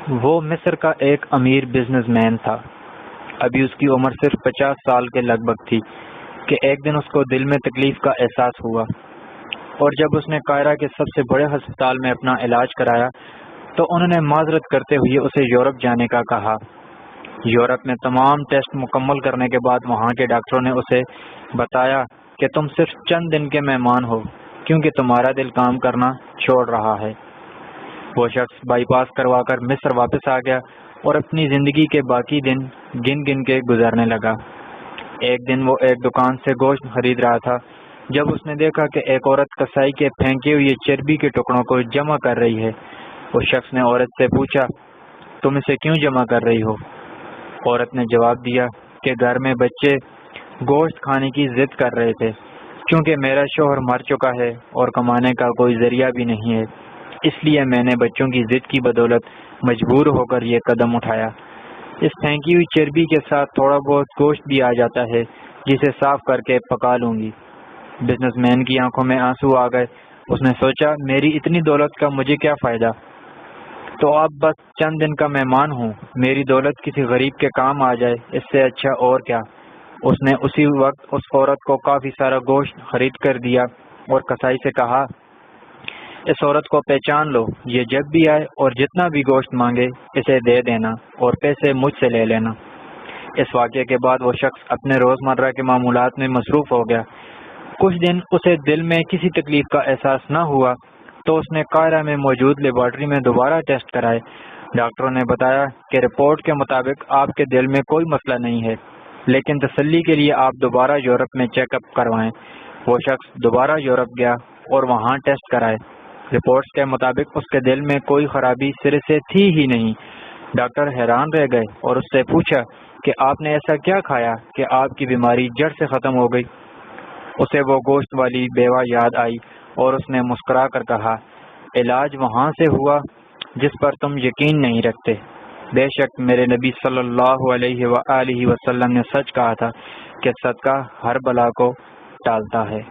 وہ مصر کا ایک امیر بزنس مین تھا۔ ابھی اس کی عمر صرف 50 سال کے لگ بھگ تھی کہ ایک دن اس کو دل میں تکلیف کا احساس ہوا، اور جب اس نے قاہرہ کے سب سے بڑے ہسپتال میں اپنا علاج کرایا تو انہوں نے معذرت کرتے ہوئے اسے یورپ جانے کا کہا۔ یورپ میں تمام ٹیسٹ مکمل کرنے کے بعد وہاں کے ڈاکٹروں نے اسے بتایا کہ تم صرف چند دن کے مہمان ہو، کیونکہ تمہارا دل کام کرنا چھوڑ رہا ہے۔ وہ شخص بائی پاس کروا کر مصر واپس آ گیا اور اپنی زندگی کے باقی دن گن گن کے گزارنے لگا۔ ایک دن وہ ایک دکان سے گوشت خرید رہا تھا جب اس نے دیکھا کہ ایک عورت کسائی کے پھینکے ہوئے چربی کے ٹکڑوں کو جمع کر رہی ہے۔ اس شخص نے عورت سے پوچھا، تم اسے کیوں جمع کر رہی ہو؟ عورت نے جواب دیا کہ گھر میں بچے گوشت کھانے کی ضد کر رہے تھے، کیونکہ میرا شوہر مر چکا ہے اور کمانے کا کوئی ذریعہ بھی نہیں ہے، اس لیے میں نے بچوں کی ضد کی بدولت مجبور ہو کر یہ قدم اٹھایا۔ اس پھینکی ہوئی چربی کے ساتھ تھوڑا بہت گوشت بھی آ جاتا ہے جسے صاف کر کے پکا لوں گی۔ بزنس مین کی آنکھوں میں آنسو آ گئے۔ اس نے سوچا، میری اتنی دولت کا مجھے کیا فائدہ؟ تو اب بس چند دن کا مہمان ہوں، میری دولت کسی غریب کے کام آ جائے، اس سے اچھا اور کیا۔ اس نے اسی وقت اس عورت کو کافی سارا گوشت خرید کر دیا اور کسائی سے کہا، اس عورت کو پہچان لو، یہ جب بھی آئے اور جتنا بھی گوشت مانگے اسے دے دینا اور پیسے مجھ سے لے لینا۔ اس واقعے کے بعد وہ شخص اپنے روزمرہ کے معمولات میں مصروف ہو گیا۔ کچھ دن اسے دل میں کسی تکلیف کا احساس نہ ہوا تو اس نے قاہرہ میں موجود لیبارٹری میں دوبارہ ٹیسٹ کرائے۔ ڈاکٹروں نے بتایا کہ رپورٹ کے مطابق آپ کے دل میں کوئی مسئلہ نہیں ہے، لیکن تسلی کے لیے آپ دوبارہ یورپ میں چیک اپ کروائیں۔ وہ شخص دوبارہ یورپ گیا اور وہاں ٹیسٹ کرائے۔ رپورٹس کے مطابق اس کے دل میں کوئی خرابی سرے سے تھی ہی نہیں۔ ڈاکٹر حیران رہ گئے اور اس سے پوچھا کہ آپ نے ایسا کیا کھایا کہ آپ کی بیماری جڑ سے ختم ہو گئی؟ اسے وہ گوشت والی بیوہ یاد آئی اور اس نے مسکرا کر کہا، علاج وہاں سے ہوا جس پر تم یقین نہیں رکھتے۔ بے شک میرے نبی صلی اللہ علیہ وآلہ وسلم نے سچ کہا تھا کہ صدقہ ہر بلا کو ٹالتا ہے۔